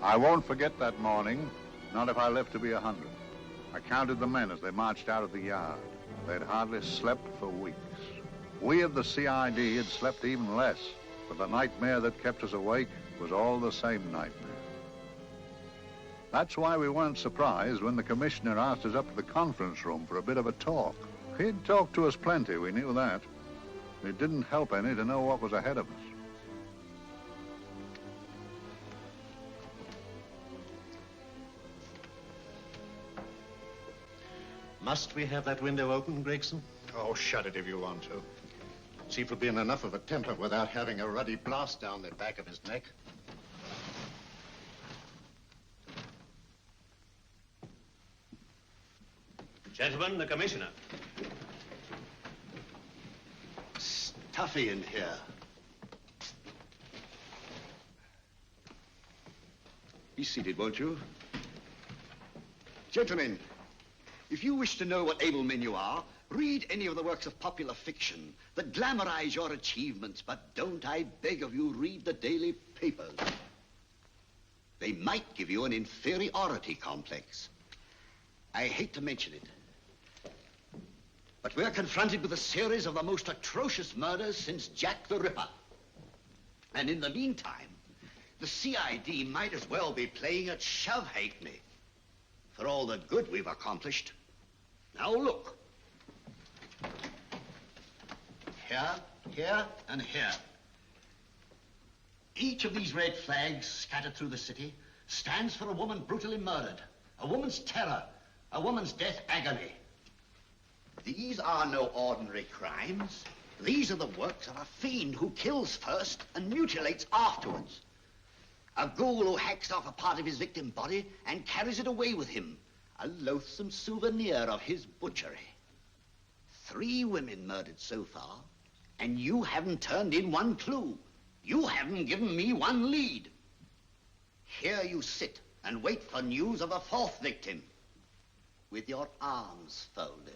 I won't forget that morning, not if I live to be 100. I counted the men as they marched out of the yard. They'd hardly slept for weeks. We of the CID had slept even less, but the nightmare that kept us awake was all the same nightmare. That's why we weren't surprised when the commissioner asked us up to the conference room for a bit of a talk. He'd talked to us plenty, we knew that. It didn't help any to know what was ahead of us. Must we have that window open, Gregson? Oh, shut it if you want to. Chief will be in enough of a temper without having a ruddy blast down the back of his neck. Gentlemen, the commissioner. Stuffy in here. Be seated, won't you? Gentlemen, if you wish to know what able men you are, read any of the works of popular fiction that glamorize your achievements, but don't, I beg of you, read the daily papers. They might give you an inferiority complex. I hate to mention it, but we're confronted with a series of the most atrocious murders since Jack the Ripper. And in the meantime, the CID might as well be playing at shove-hate-me for all the good we've accomplished. Now look. Here, here, and here. Each of these red flags scattered through the city stands for a woman brutally murdered, a woman's terror, a woman's death agony. These are no ordinary crimes. These are the works of a fiend who kills first and mutilates afterwards. A ghoul who hacks off a part of his victim body and carries it away with him, a loathsome souvenir of his butchery. 3 women murdered so far, and you haven't turned in one clue. You haven't given me one lead. Here you sit and wait for news of a 4th victim, with your arms folded.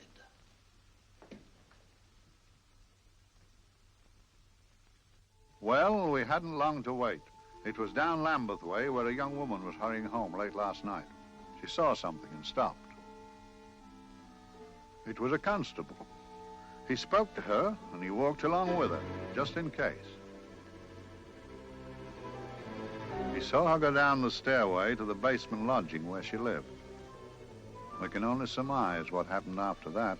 Well, we hadn't long to wait. It was down Lambeth Way where a young woman was hurrying home late last night. She saw something and stopped. It was a constable. He spoke to her and he walked along with her, just in case. He saw her go down the stairway to the basement lodging where she lived. We can only surmise what happened after that.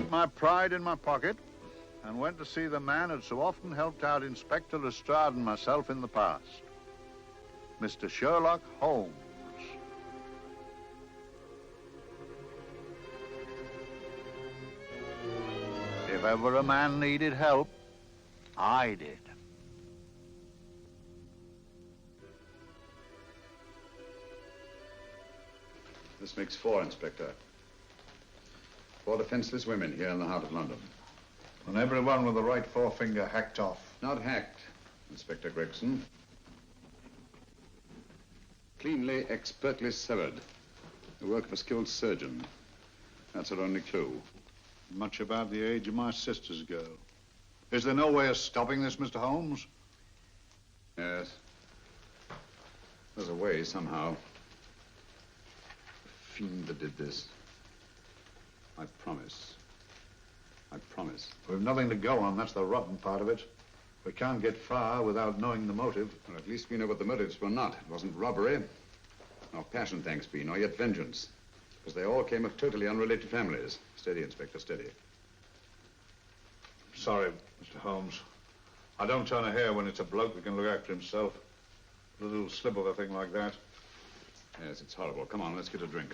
My pride in my pocket and went to see the man who'd so often helped out Inspector Lestrade and myself in the past, Mr. Sherlock Holmes. If ever a man needed help, I did. This makes 4, Inspector. 4 defenseless women here in the heart of London. And everyone with the right forefinger hacked off. Not hacked, Inspector Gregson. Cleanly, expertly severed. The work of a skilled surgeon. That's our only clue. Much about the age of my sister's girl. Is there no way of stopping this, Mr. Holmes? Yes. There's a way, somehow. The fiend that did this. I promise. I promise. We've nothing to go on. That's the rotten part of it. We can't get far without knowing the motive. Well, at least we know what the motives were not. It wasn't robbery, nor passion, thanks be, nor yet vengeance. Because they all came of totally unrelated families. Steady, Inspector, steady. Sorry, Mr. Holmes. I don't turn a hair when it's a bloke that can look after himself. A little slip of a thing like that. Yes, it's horrible. Come on, let's get a drink.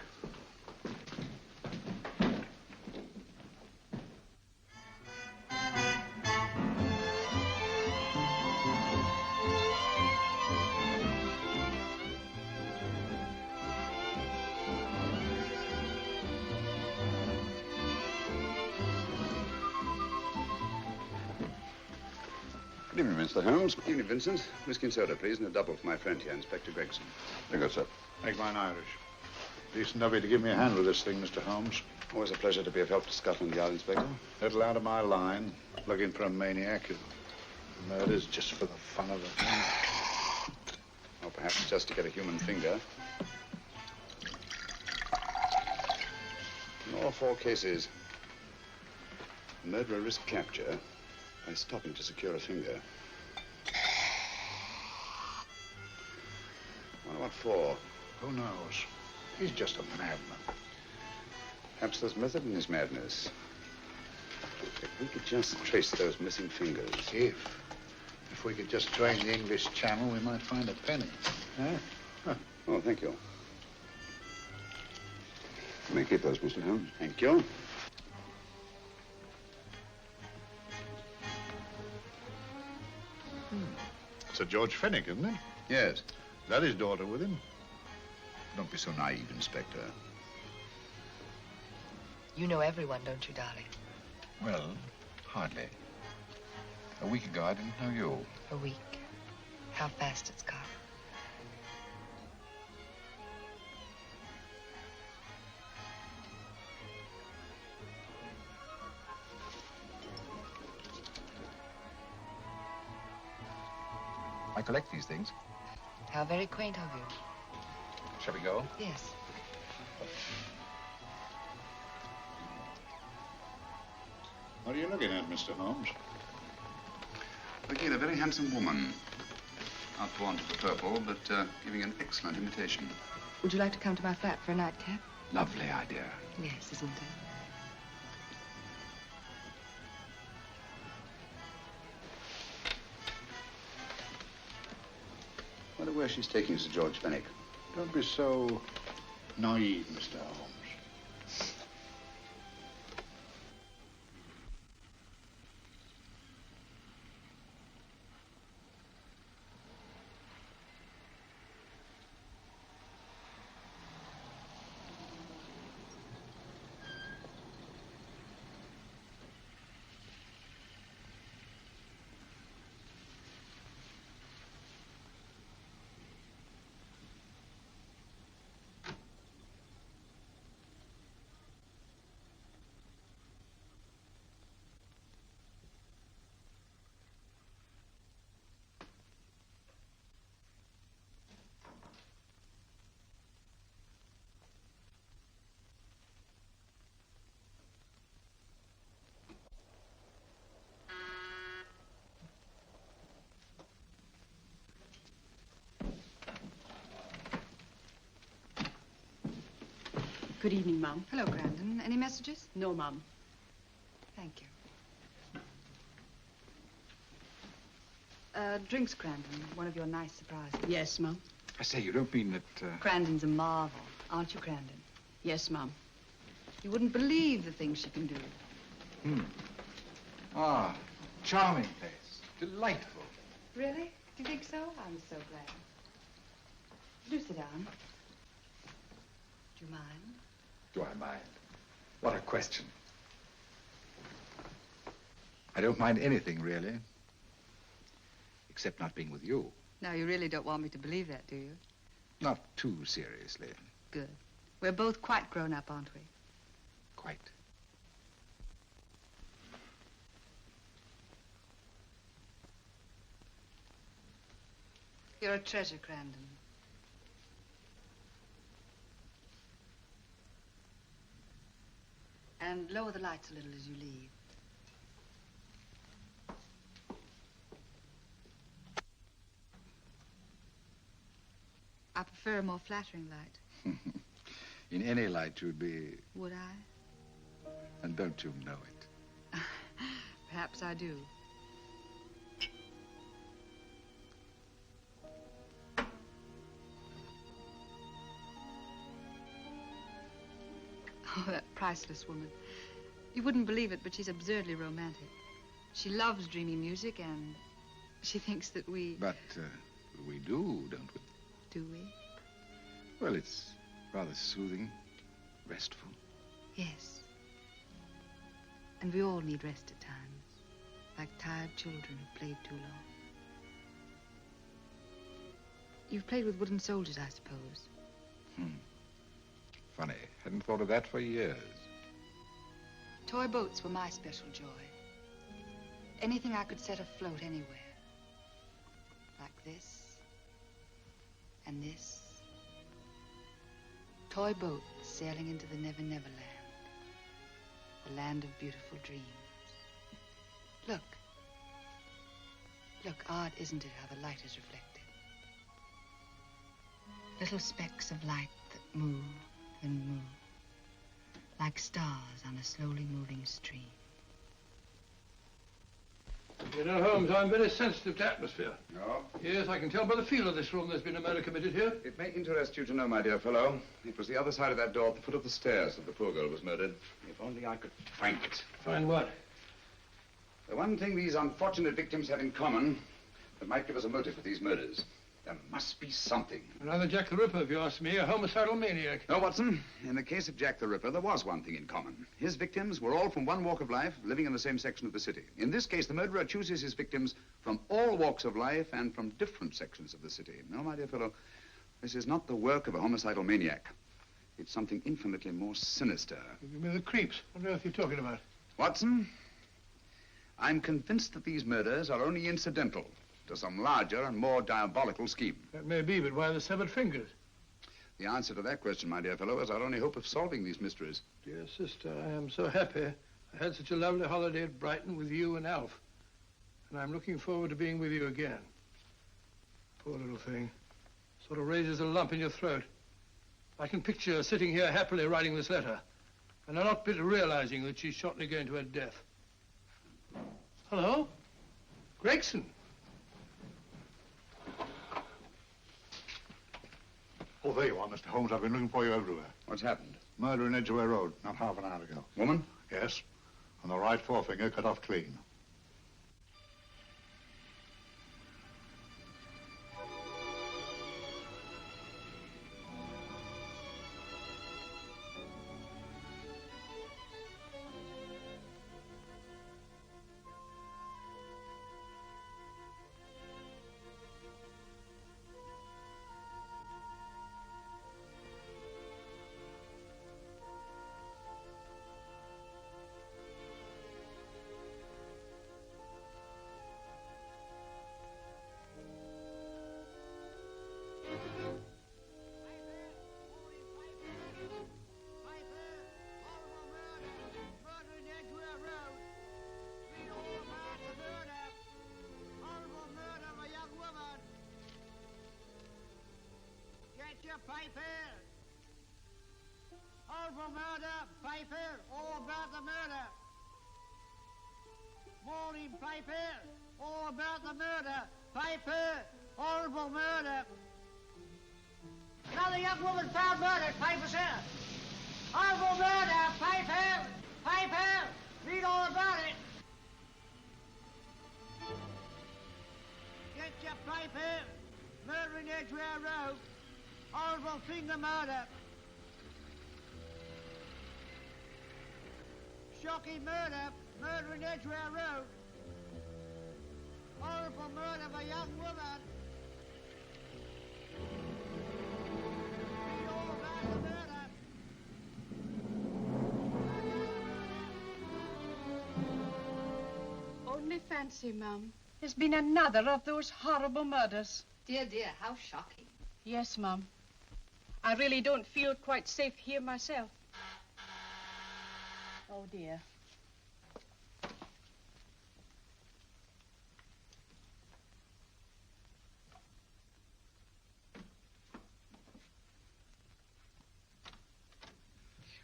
Good evening, Mr. Holmes. Evening, Vincent. Whiskey and soda, please, and a double for my friend here, Inspector Gregson. Very good, sir. Make mine Irish. Decent of you to give me a hand with this thing, Mr. Holmes. Always a pleasure to be of help to Scotland Yard, Inspector. Little out of my line. Looking for a maniac who murders just for the fun of it. Or perhaps just to get a human finger. In all four cases, the murderer risked capture by stopping to secure a finger. Wonder what for? Who knows? He's just a madman. Perhaps there's method in his madness. If we could just trace those missing fingers. If we could just drain the English Channel, we might find a penny. Huh? Oh, thank you. You may keep those, Mr. Holmes. Thank you. It's a George Fenwick, isn't it? Yes. Is that his daughter with him? Don't be so naive, Inspector. You know everyone, don't you, darling? Well, hardly. A week ago, I didn't know you. A week. How fast it's gone. I collect these things. How very quaint of you. Shall we go? Yes. What are you looking at, Mr. Holmes? Looking at a very handsome woman. Not drawn to the purple, but giving an excellent imitation. Would you like to come to my flat for a nightcap? Lovely idea. Yes, isn't it? Wonder where she's taking Sir George Fenwick. Don't be so naive, Mr. Holmes. Good evening, Mum. Hello, Grandon. Any messages? No, Mum. Thank you. Drinks, Grandon. One of your nice surprises. Yes, Mum. I say, you don't mean that, Grandon's a marvel, aren't you, Grandon? Yes, Mum. You wouldn't believe the things she can do. Ah, charming place. Delightful. Really? Do you think so? I'm so glad. Do sit down. Do you mind? Do I mind? What a question. I don't mind anything, really. Except not being with you. Now, you really don't want me to believe that, do you? Not too seriously. Good. We're both quite grown up, aren't we? Quite. You're a treasure, Crandon. And lower the lights a little as you leave. I prefer a more flattering light. In any light you'd be... Would I? And don't you know it? Perhaps I do. Oh, that priceless woman. You wouldn't believe it, but she's absurdly romantic. She loves dreamy music, and she thinks that we... But we do, don't we? Do we? Well, it's rather soothing, restful. Yes. And we all need rest at times, like tired children who played too long. You've played with wooden soldiers, I suppose. Funny. Hadn't thought of that for years. Toy boats were my special joy. Anything I could set afloat anywhere. Like this. And this. Toy boat sailing into the Never Never Land. The land of beautiful dreams. Look. Look, odd, isn't it, how the light is reflected? Little specks of light that move and move. Like stars on a slowly moving stream. You know, Holmes, I'm very sensitive to atmosphere. No? Yes, I can tell by the feel of this room there's been a murder committed here. It may interest you to know, my dear fellow, it was the other side of that door at the foot of the stairs that the poor girl was murdered. If only I could find it. Find what? The one thing these unfortunate victims have in common that might give us a motive for these murders. There must be something. Another Jack the Ripper, if you ask me, a homicidal maniac. No, Watson. In the case of Jack the Ripper, there was one thing in common. His victims were all from one walk of life, living in the same section of the city. In this case, the murderer chooses his victims from all walks of life and from different sections of the city. No, my dear fellow, this is not the work of a homicidal maniac. It's something infinitely more sinister. You give me the creeps. What on earth are you talking about? Watson, I'm convinced that these murders are only incidental to some larger and more diabolical scheme. That may be, but why the severed fingers? The answer to that question, my dear fellow, is our only hope of solving these mysteries. Dear sister, I am so happy. I had such a lovely holiday at Brighton with you and Alf. And I'm looking forward to being with you again. Poor little thing. Sort of raises a lump in your throat. I can picture her sitting here happily writing this letter. And I'm not bit realizing that she's shortly going to her death. Hello? Gregson. Oh, there you are, Mr. Holmes. I've been looking for you everywhere. What's happened? Murder in Edgware Road, not half an hour ago. Woman? Yes. And the right forefinger cut off clean. Piper! Horrible murder, Piper! All about the murder! Morning, Piper! All about the murder! Piper! Horrible murder! Another young woman found murdered, Piper, sir! Horrible murder, Piper! Piper! Read all about it! Get your Piper! Murder in Edgware Road! Horrible finger murder. Shocking murder. Murder in Edgware Road. Horrible murder of a young woman. Only fancy, Mum. There's been another of those horrible murders. Dear, dear, how shocking. Yes, Mum. I really don't feel quite safe here myself. Oh, dear.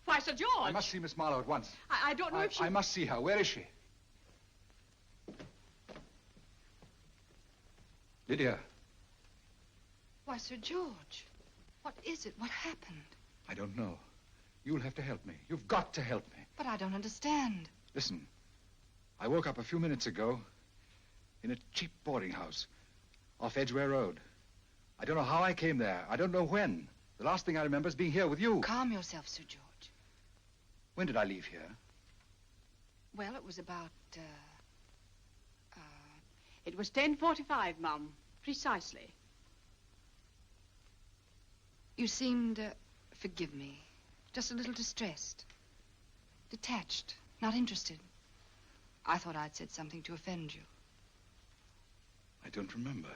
Why, Sir George! I must see Miss Marlowe at once. I don't know if she... I must see her. Where is she? Lydia. Why, Sir George, what is it? What happened? I don't know. You'll have to help me. You've got to help me. But I don't understand. Listen, I woke up a few minutes ago in a cheap boarding house off Edgware Road. I don't know how I came there. I don't know when. The last thing I remember is being here with you. Calm yourself, Sir George. When did I leave here? Well, it was about, It was 10:45, Mum. Precisely. You seemed, forgive me, just a little distressed. Detached, not interested. I thought I'd said something to offend you. I don't remember.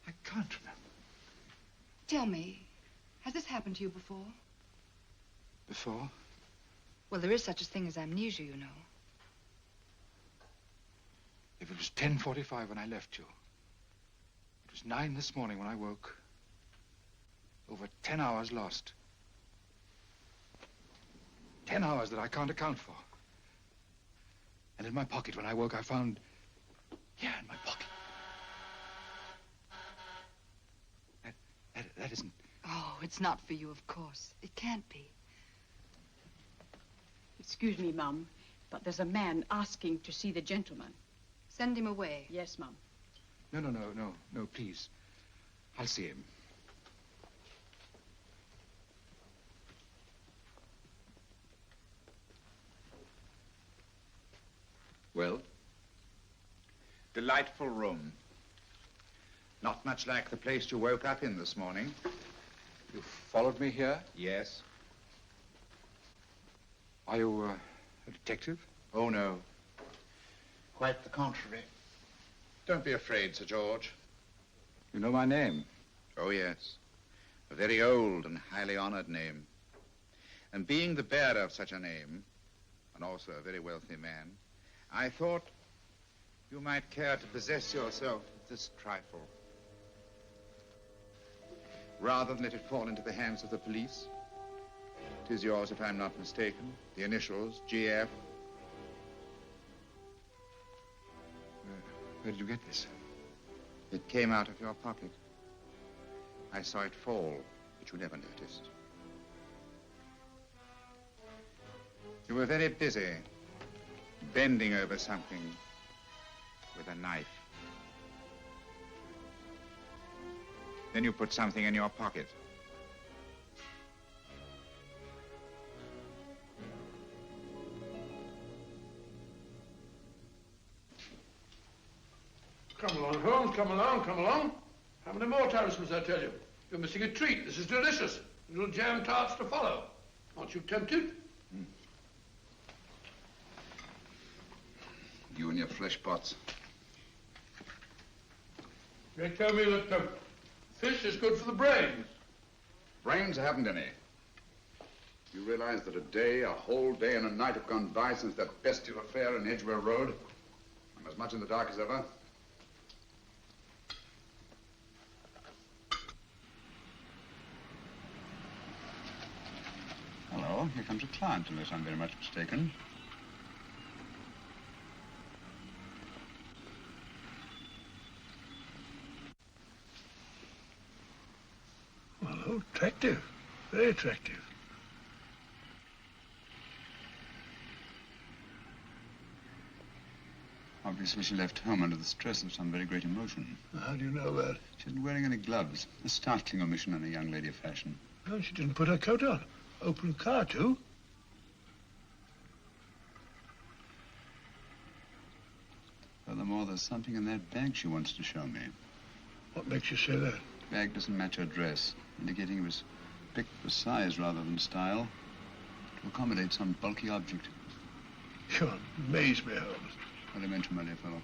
I can't remember. Tell me, has this happened to you before? Before? Well, there is such a thing as amnesia, you know. If it was 10:45 when I left you, it was 9 this morning when I woke. Over 10 hours lost. 10 hours that I can't account for. And in my pocket when I woke, I found... Here in my pocket. That isn't... Oh, it's not for you, of course. It can't be. Excuse me, Mum, but there's a man asking to see the gentleman. Send him away. Yes, Mum. No, please. I'll see him. Well? Delightful room. Not much like the place you woke up in this morning. You followed me here? Yes. Are you a detective? Oh, no. Quite the contrary. Don't be afraid, Sir George. You know my name? Oh, yes. A very old and highly honored name. And being the bearer of such a name, and also a very wealthy man, I thought you might care to possess yourself of this trifle. Rather than let it fall into the hands of the police. It is yours, if I'm not mistaken. The initials, GF. Where did you get this? It came out of your pocket. I saw it fall, but you never noticed. You were very busy, bending over something with a knife. Then you put something in your pocket. Come along, Holmes, come along, come along. How many more times must I tell you? You're missing a treat. This is delicious. Little jam tarts to follow. Aren't you tempted? You and your flesh pots. They tell me that fish is good for the brains. Brains haven't any. You realize that a whole day and a night have gone by since that bestial affair in Edgware Road? I'm as much in the dark as ever. Hello, here comes a client, unless I'm very much mistaken. Well, attractive. Very attractive. Obviously, she left home under the stress of some very great emotion. How do you know that? She isn't wearing any gloves. A startling omission in a young lady of fashion. No, she didn't put her coat on. Open car, too. Furthermore, there's something in that bag she wants to show me. What makes you say that? The bag doesn't match her dress, indicating it was picked for size rather than style, to accommodate some bulky object. You amaze me, Holmes. What do you mention, my dear fellow?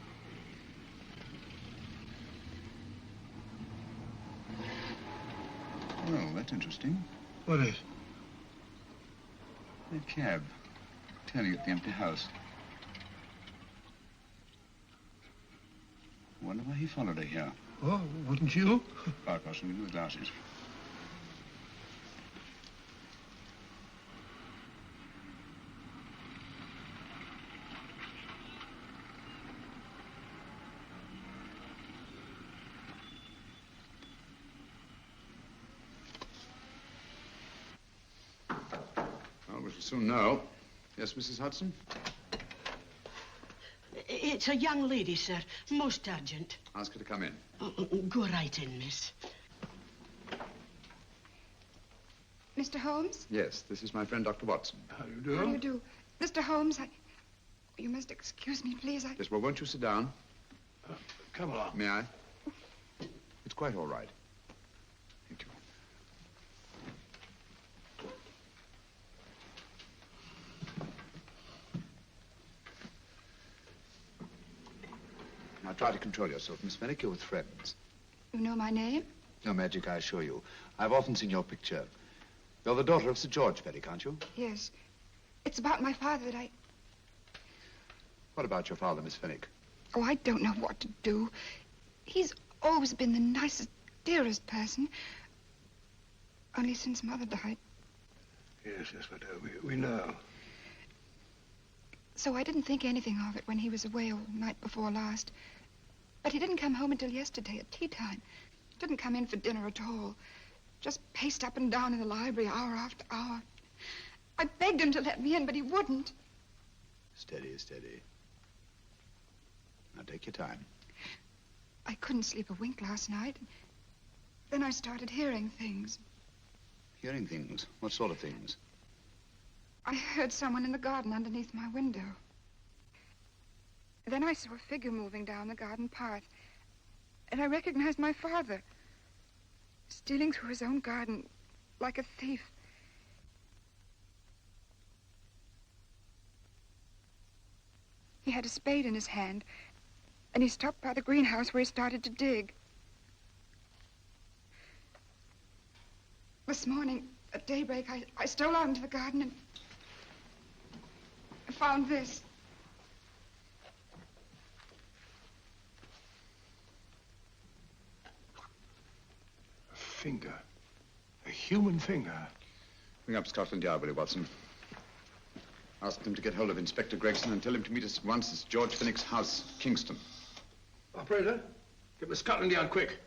Well, that's interesting. What is? A cab. Turning at the empty house. Wonder why he followed her here. Oh, wouldn't you? Quite possibly with glasses. Well, we shall soon know. Yes, Mrs. Hudson? It's a young lady, sir. Most urgent. Ask her to come in. Go right in, miss. Mr. Holmes? Yes, this is my friend, Dr. Watson. How do you do? How do you do? Mr. Holmes, you must excuse me, please. Yes, well, won't you sit down? Come along. May I? It's quite all right. Thank you. Now, try to control yourself, Miss Fenwick. You're with friends. You know my name? No magic, I assure you. I've often seen your picture. You're the daughter of Sir George Fenwick, aren't you? Yes. It's about my father that I... What about your father, Miss Fenwick? Oh, I don't know what to do. He's always been the nicest, dearest person. Only since Mother died. Yes, we do. We know. So I didn't think anything of it when he was away all night before last. But he didn't come home until yesterday at tea time. Didn't come in for dinner at all. Just paced up and down in the library hour after hour. I begged him to let me in, but he wouldn't. Steady, steady. Now, take your time. I couldn't sleep a wink last night. Then I started hearing things. Hearing things? What sort of things? I heard someone in the garden underneath my window. Then I saw a figure moving down the garden path. And I recognized my father. Stealing through his own garden like a thief. He had a spade in his hand, and he stopped by the greenhouse where he started to dig. This morning, at daybreak, I stole out into the garden and found this. A finger. A human finger. Bring up Scotland Yard, will you, Watson? Ask them to get hold of Inspector Gregson and tell him to meet us at once at George Fenwick's house, Kingston. Operator, get me Scotland Yard quick.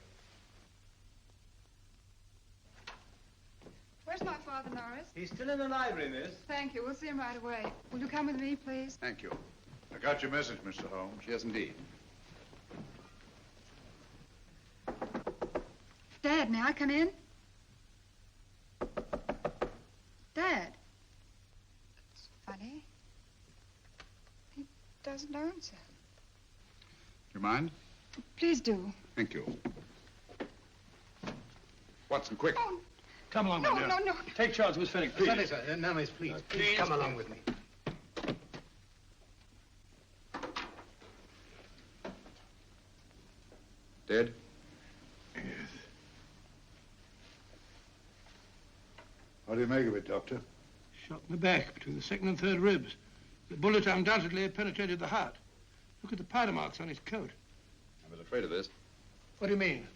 Where's my father, Norris? He's still in the library, miss. Thank you. We'll see him right away. Will you come with me, please? Thank you. I got your message, Mr. Holmes. Yes, indeed. Dad, may I come in? Dad. It's funny. He doesn't answer. Do you mind? Please do. Thank you. Watson, quick. Oh, Come along, no, my dear. no. Take charge, Miss Fenwick, please. Sorry, sir. No, miss, please. Please come along with me. Dead? Yes. What do you make of it, Doctor? Shot in the back, between the second and third ribs. The bullet undoubtedly penetrated the heart. Look at the powder marks on his coat. I was afraid of this. What do you mean?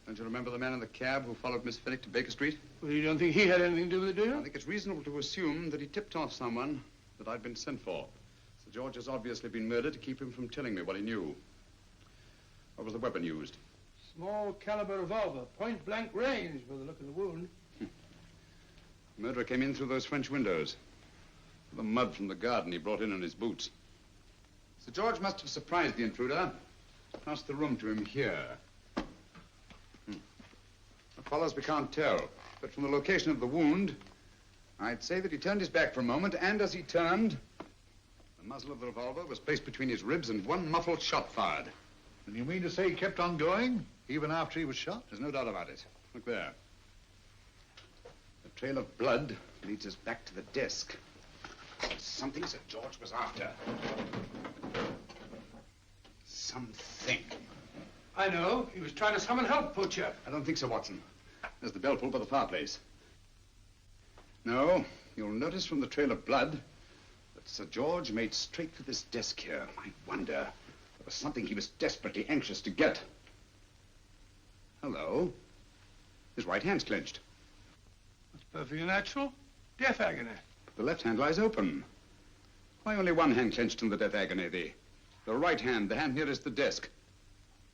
Don't you remember the man in the cab who followed Miss Fenwick to Baker Street? Well, you don't think he had anything to do with it, do you? I think it's reasonable to assume that he tipped off someone that I'd been sent for. Sir George has obviously been murdered to keep him from telling me what he knew. What was the weapon used? Small caliber revolver, point blank range by the look of the wound. The murderer came in through those French windows. The mud from the garden he brought in on his boots. Sir George must have surprised the intruder. Passed the room to him here. What follows, we can't tell. But from the location of the wound, I'd say that he turned his back for a moment, and as he turned, the muzzle of the revolver was placed between his ribs and one muffled shot fired. And you mean to say he kept on going, even after he was shot? There's no doubt about it. Look there. The trail of blood leads us back to the desk. Something Sir George was after. Something. I know. He was trying to summon help, poor chap. I don't think so, Watson. There's the bell pull by the fireplace. No, you'll notice from the trail of blood that Sir George made straight for this desk here. I wonder, there was something he was desperately anxious to get. Hello. His right hand's clenched. That's perfectly natural. Death agony. But the left hand lies open. Why only one hand clenched in the death agony? The right hand, the hand nearest the desk.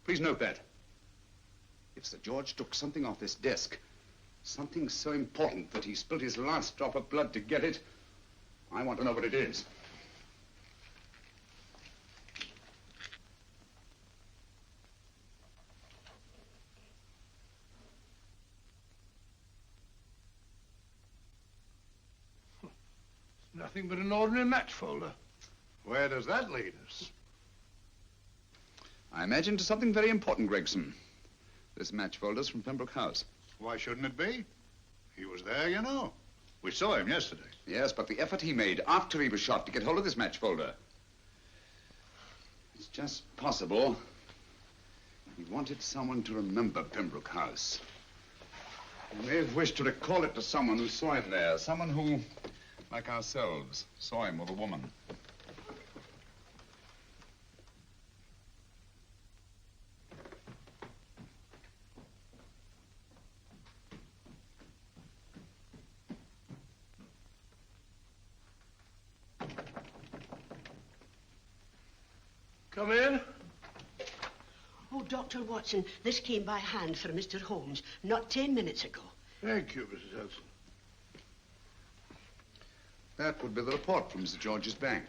Please note that. If Sir George took something off this desk, something so important that he spilled his last drop of blood to get it, I want to know what it is. Nothing but an ordinary match folder. Where does that lead us? I imagine to something very important, Gregson. This match folder's from Pembroke House. Why shouldn't it be? He was there, you know. We saw him yesterday. Yes, but the effort he made after he was shot to get hold of this match folder. It's just possible he wanted someone to remember Pembroke House. He may have wished to recall it to someone who saw him there. Someone who, like ourselves, saw him with a woman. Come in. Oh, Dr. Watson, this came by hand for Mr. Holmes not 10 minutes ago. Thank you, Mrs. Hudson. That would be the report from Sir George's bank.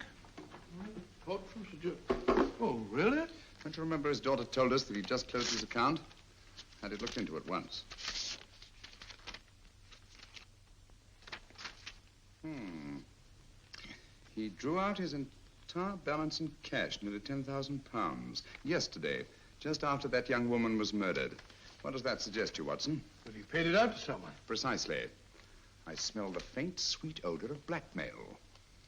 Report from Sir George. Oh, really? Don't you remember his daughter told us that he'd just closed his account? Had it looked into at once. He drew out his entire balance in cash, nearly £10,000, yesterday, just after that young woman was murdered. What does that suggest you, Watson? That he paid it out to someone. Precisely. I smell the faint, sweet odor of blackmail.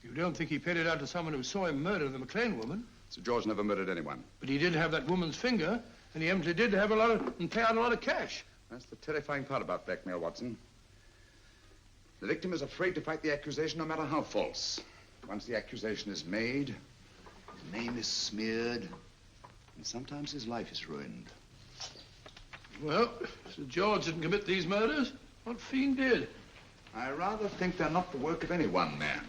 You don't think he paid it out to someone who saw him murder the McLean woman? Sir George never murdered anyone. But he did have that woman's finger, and he empty did have and pay out a lot of cash. That's the terrifying part about blackmail, Watson. The victim is afraid to fight the accusation, no matter how false. Once the accusation is made, his name is smeared, and sometimes his life is ruined. Well, Sir George didn't commit these murders. What fiend did? I rather think they're not the work of any one man.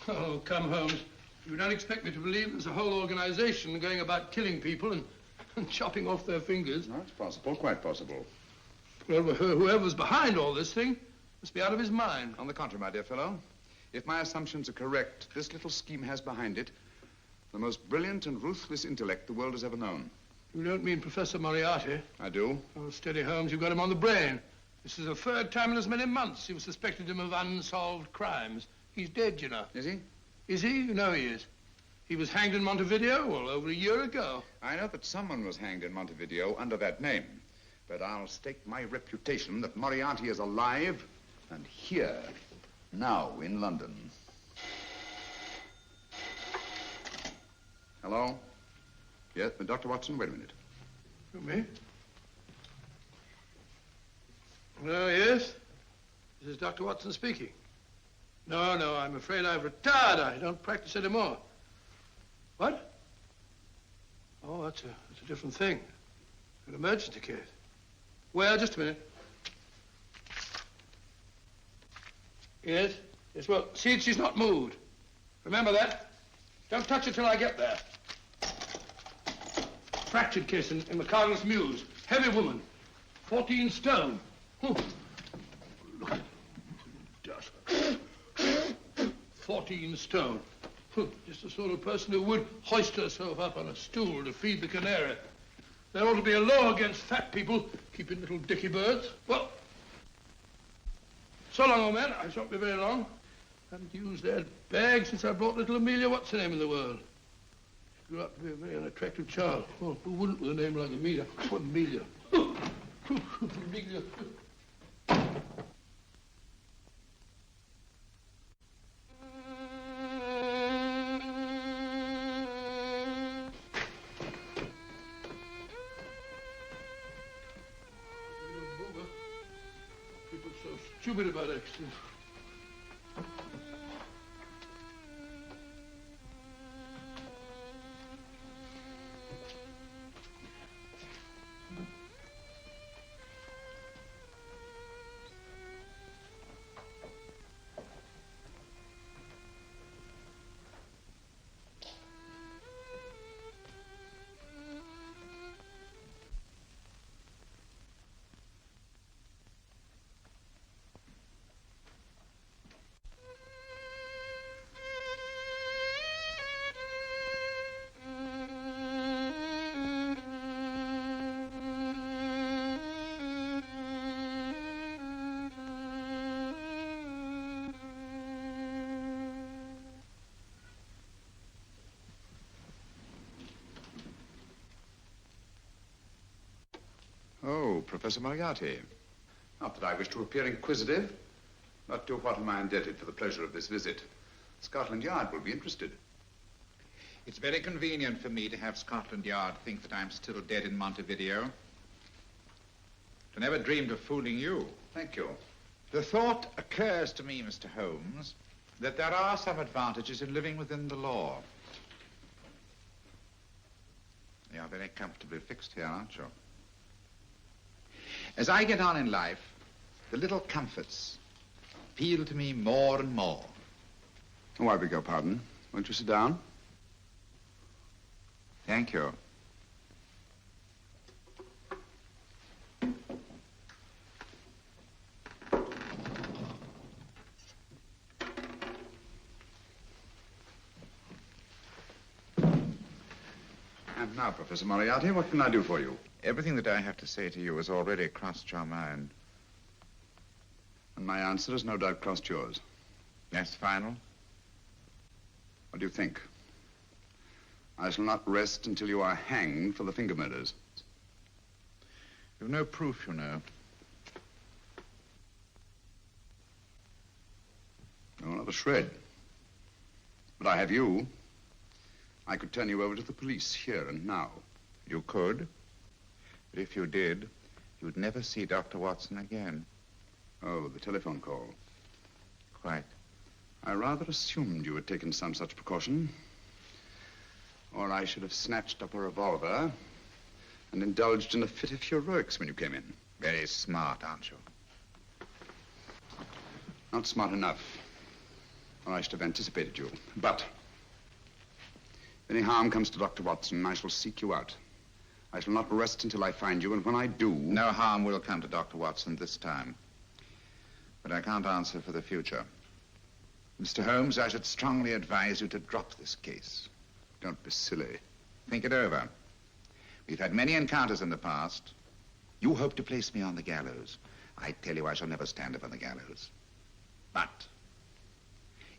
Oh, come, Holmes. You don't expect me to believe there's a whole organization going about killing people and chopping off their fingers. No, it's possible, quite possible. Well, whoever's behind all this thing must be out of his mind. On the contrary, my dear fellow, if my assumptions are correct, this little scheme has behind it the most brilliant and ruthless intellect the world has ever known. You don't mean Professor Moriarty? I do. Oh, steady, Holmes. You've got him on the brain. This is the third time in as many months you've suspected him of unsolved crimes. He's dead, you know. Is he? Is he? You know he is. He was hanged in Montevideo, well, over a year ago. I know that someone was hanged in Montevideo under that name. But I'll stake my reputation that Moriarty is alive and here, now in London. Hello? Yes, but Dr. Watson, wait a minute. You me? Oh, yes? This is Dr. Watson speaking. No, I'm afraid I've retired. I don't practice anymore. What? Oh, that's a different thing. An emergency case. Well, just a minute. Yes? Yes, well, see, she's not moved. Remember that? Don't touch her till I get there. Fractured case in McCartney's Mews. Heavy woman. 14 stone. Oh. Look at dust. 14 stone. Just the sort of person who would hoist herself up on a stool to feed the canary. There ought to be a law against fat people keeping little dicky birds. Well, so long, old man. I shan't be very long. Haven't used that bag since I brought little Amelia. What's her name in the world? She grew up to be a very unattractive child. Oh, who wouldn't with a name like Amelia? Oh, Amelia. Amelia. stupid about accidents. Oh, Professor Moriarty. Not that I wish to appear inquisitive, but to what am I indebted for the pleasure of this visit? Scotland Yard will be interested. It's very convenient for me to have Scotland Yard think that I'm still dead in Montevideo. I never dreamed of fooling you. Thank you. The thought occurs to me, Mr. Holmes, that there are some advantages in living within the law. You are very comfortably fixed here, aren't you? As I get on in life, the little comforts appeal to me more and more. Oh, I beg your pardon. Won't you sit down? Thank you. And now, Professor Moriarty, what can I do for you? Everything that I have to say to you has already crossed your mind. And my answer has no doubt crossed yours. That's final? What do you think? I shall not rest until you are hanged for the finger murders. You've no proof, you know. No, not a shred. But I have you. I could turn you over to the police here and now. You could? But if you did, you'd never see Dr. Watson again. Oh, the telephone call. Quite. I rather assumed you had taken some such precaution. Or I should have snatched up a revolver and indulged in a fit of heroics when you came in. Very smart, aren't you? Not smart enough. Or I should have anticipated you. But if any harm comes to Dr. Watson, I shall seek you out. I shall not rest until I find you, and when I do... No harm will come to Dr. Watson this time. But I can't answer for the future. Mr. Holmes, I should strongly advise you to drop this case. Don't be silly. Think it over. We've had many encounters in the past. You hope to place me on the gallows. I tell you I shall never stand upon the gallows. But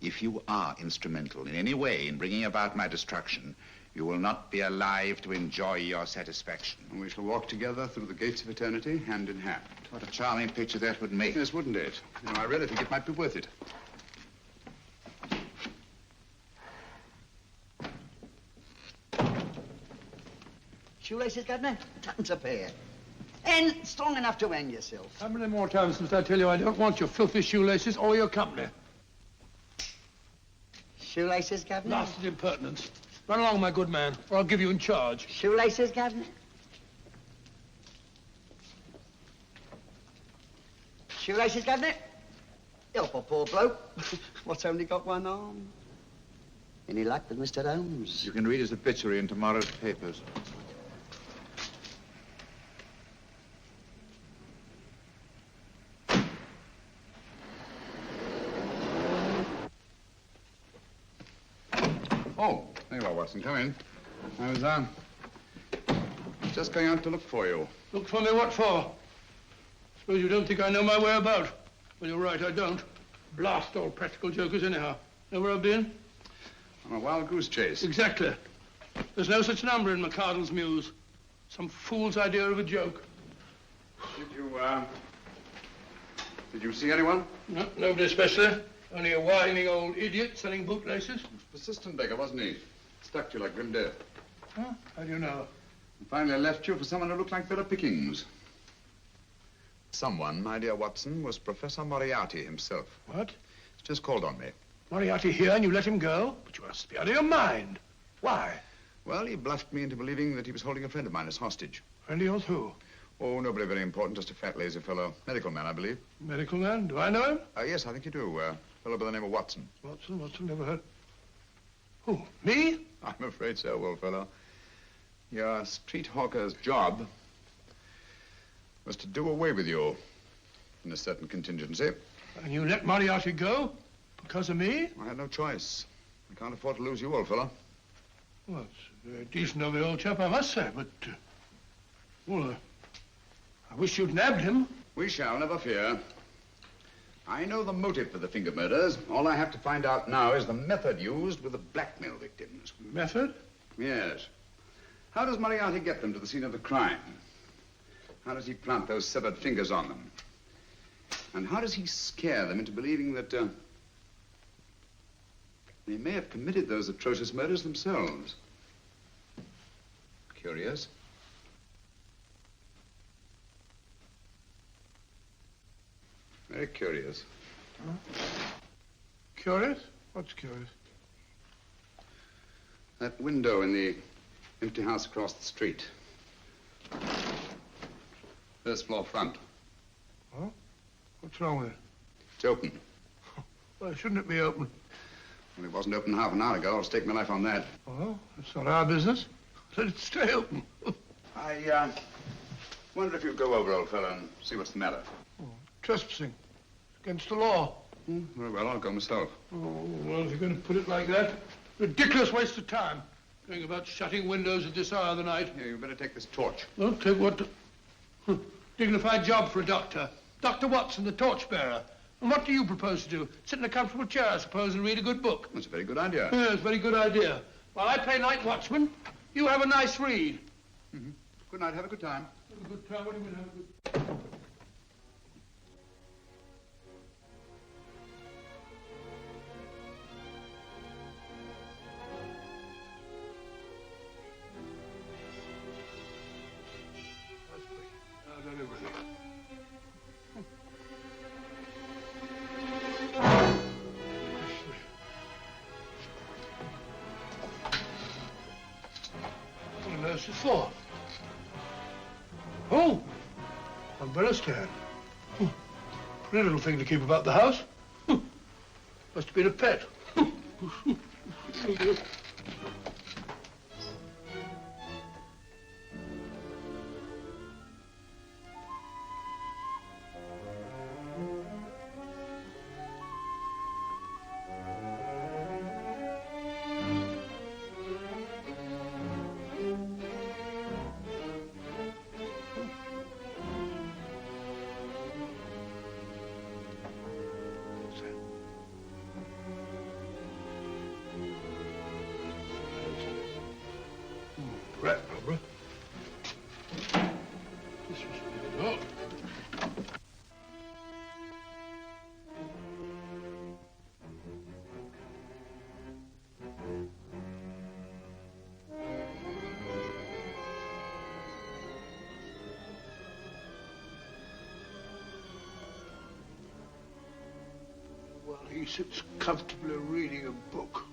if you are instrumental in any way in bringing about my destruction, you will not be alive to enjoy your satisfaction. And we shall walk together through the gates of eternity, hand in hand. What a charming picture that would make. Yes, wouldn't it? You know, I really think it might be worth it. Shoelaces, Governor? Tuppence a pair. And strong enough to hang yourself. How many more times must I tell you I don't want your filthy shoelaces or your company? Shoelaces, Governor? Blasted impertinence. Run along, my good man, or I'll give you in charge. Shoelaces, Governor? Shoelaces, Governor? Help a poor bloke. What's only got one arm? Any luck with Mr. Holmes? You can read his obituary in tomorrow's papers. Oh, there you are, Watson. Come in. I was, just going out to look for you. Look for me what for? Suppose you don't think I know my way about. Well, you're right, I don't. Blast all practical jokers anyhow. Know where I've been? On a wild goose chase. Exactly. There's no such number in McCardle's Muse. Some fool's idea of a joke. Did you see anyone? No, nobody especially. Only a whining old idiot selling bootlaces. Persistent beggar, wasn't he? Stuck to you like grim death. Huh? How do you know? And finally left you for someone who looked like better pickings. Someone, my dear Watson, was Professor Moriarty himself. What? He's just called on me. Moriarty here and you let him go? But you must be out of your mind. Why? Well, he bluffed me into believing that he was holding a friend of mine as hostage. Friend of yours who? Oh, nobody very important, just a fat, lazy fellow. Medical man, I believe. Medical man? Do I know him? Yes, I think you do. A fellow by the name of Watson. Watson? Never heard. Who? Me? I'm afraid so, old fellow. Your street hawker's job was to do away with you in a certain contingency. And you let Moriarty go? Because of me? I had no choice. I can't afford to lose you, old fellow. Well, it's very decent of the old chap, I must say, but... I wish you'd nabbed him. We shall, never fear. I know the motive for the finger murders. All I have to find out now is the method used with the blackmail victims. Method? Yes. How does Moriarty get them to the scene of the crime? How does he plant those severed fingers on them? And how does he scare them into believing that they may have committed those atrocious murders themselves? Curious. Very curious. Huh? Curious? What's curious? That window in the empty house across the street. First floor front. Huh? What's wrong with it? It's open. Why shouldn't it be open? Well, it wasn't open half an hour ago. I'll stake my life on that. Well, that's not our business. Let it stay open. I wonder if you'd go over, old fellow, and see what's the matter. Oh, trespassing. Against the law. Very well, I'll go myself. Oh, well, if you're going to put it like that, ridiculous waste of time. Going about shutting windows at this hour of the night. Yeah, you better take this torch. Well, take what? Dignified job for a doctor. Dr. Watson, the torchbearer. And what do you propose to do? Sit in a comfortable chair, I suppose, and read a good book? That's a very good idea. Yes, a very good idea. While I play night watchman, you have a nice read. Mm-hmm. Good night. Have a good time. Have a good time. What do you mean, have a good... For? Oh, umbrella stand. Pretty little thing to keep about the house. Must have been a pet. Rat rubber. This was a dog. Well, he sits comfortably reading a book.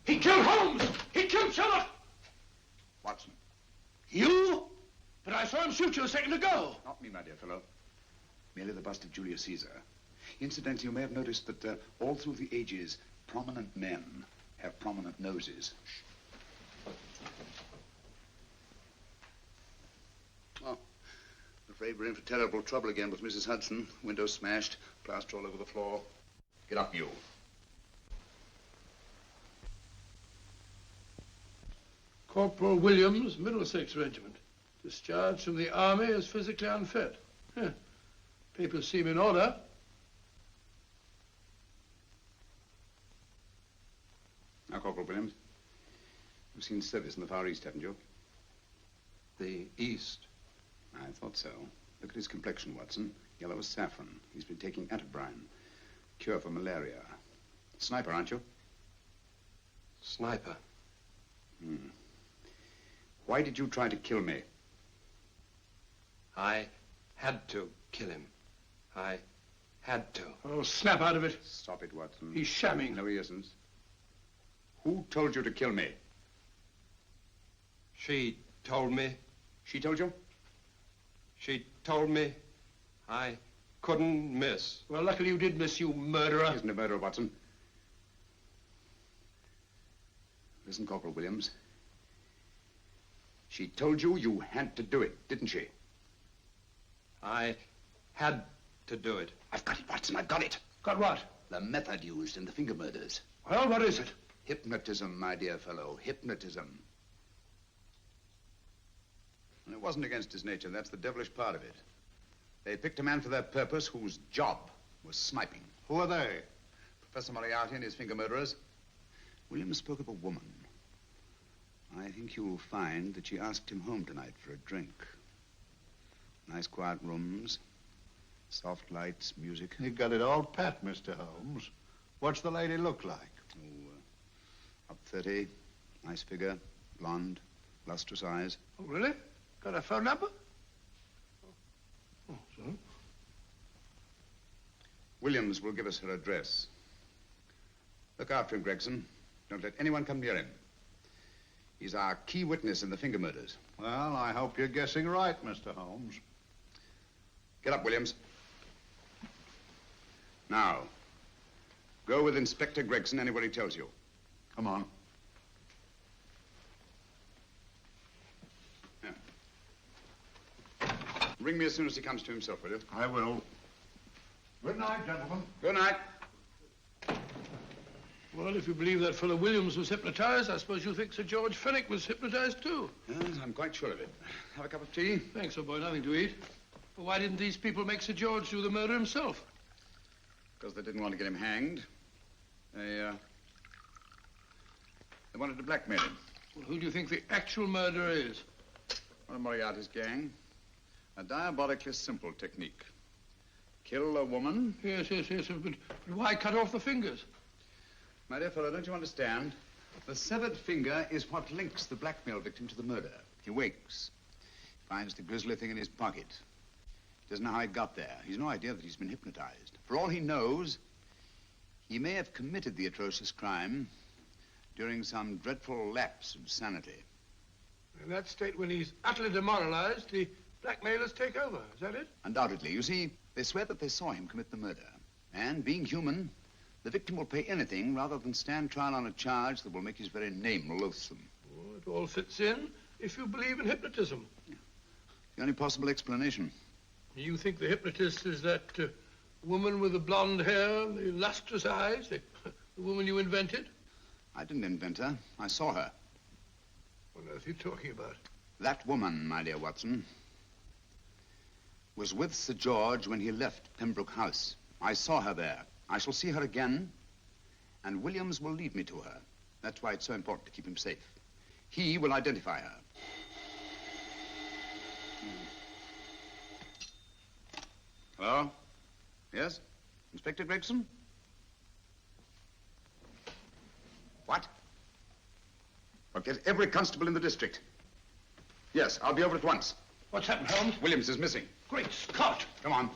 He killed Holmes! He killed Sherlock! Watson. You? But I saw him shoot you a second ago. Not me, my dear fellow. Merely the bust of Julius Caesar. Incidentally, you may have noticed that all through the ages, prominent men have prominent noses. Oh, I'm afraid we're in for terrible trouble again with Mrs. Hudson. Window smashed, plaster all over the floor. Get up, you. Corporal Williams, Middlesex Regiment. Discharged from the army as physically unfit. Huh. Papers seem in order. Now, Corporal Williams, you've seen service in the Far East, haven't you? The East? I thought so. Look at his complexion, Watson. Yellow as saffron. He's been taking atabrine. Cure for malaria. Sniper, aren't you? Sniper. Why did you try to kill me? I had to kill him. I had to. Oh, snap out of it. Stop it, Watson. He's shamming. No, he isn't. Who told you to kill me? She told me. She told you? She told me I couldn't miss. Well, luckily you did miss, you murderer. He isn't a murderer, Watson. Listen, Corporal Williams. She told you you had to do it, didn't she? I had to do it. I've got it, Watson, I've got it. Got what? The method used in the finger murders. Well, what is it? Hypnotism, my dear fellow, hypnotism. And it wasn't against his nature, that's the devilish part of it. They picked a man for their purpose whose job was sniping. Who are they? Professor Moriarty and his finger murderers. Williams spoke of a woman. I think you'll find that she asked him home tonight for a drink. Nice quiet rooms, soft lights, music. You got it all pat, Mr. Holmes. What's the lady look like? Oh, up 30, nice figure, blonde, lustrous eyes. Oh, really? Got a phone number? Oh, so? Williams will give us her address. Look after him, Gregson. Don't let anyone come near him. He's our key witness in the finger murders. Well, I hope you're guessing right, Mr. Holmes. Get up, Williams. Now, go with Inspector Gregson anywhere he tells you. Come on. Yeah. Ring me as soon as he comes to himself, will you? I will. Good night, gentlemen. Good night. Well, if you believe that fellow Williams was hypnotized, I suppose you think Sir George Fenwick was hypnotized too. Yes, I'm quite sure of it. Have a cup of tea? Thanks, old boy. Nothing to eat. Well, why didn't these people make Sir George do the murder himself? Because they didn't want to get him hanged. They wanted to blackmail him. Well, who do you think the actual murderer is? One of Moriarty's gang. A diabolically simple technique. Kill a woman. Yes, but why cut off the fingers? My dear fellow, don't you understand? The severed finger is what links the blackmail victim to the murder. He wakes, finds the grisly thing in his pocket. Doesn't know how it got there. He's no idea that he's been hypnotized. For all he knows, he may have committed the atrocious crime during some dreadful lapse of sanity. In that state, when he's utterly demoralized, the blackmailers take over. Is that it? Undoubtedly. You see, they swear that they saw him commit the murder. And being human, the victim will pay anything rather than stand trial on a charge that will make his very name loathsome. Oh, it all fits in if you believe in hypnotism. Yeah. The only possible explanation. You think the hypnotist is that woman with the blonde hair and the lustrous eyes, the woman you invented? I didn't invent her. I saw her. What on earth are you talking about? That woman, my dear Watson, was with Sir George when he left Pembroke House. I saw her there. I shall see her again, and Williams will lead me to her. That's why it's so important to keep him safe. He will identify her. Hello? Yes? Inspector Gregson? What? Well, get every constable in the district. Yes, I'll be over at once. What's happened, Holmes? Williams is missing. Great Scott! Come on.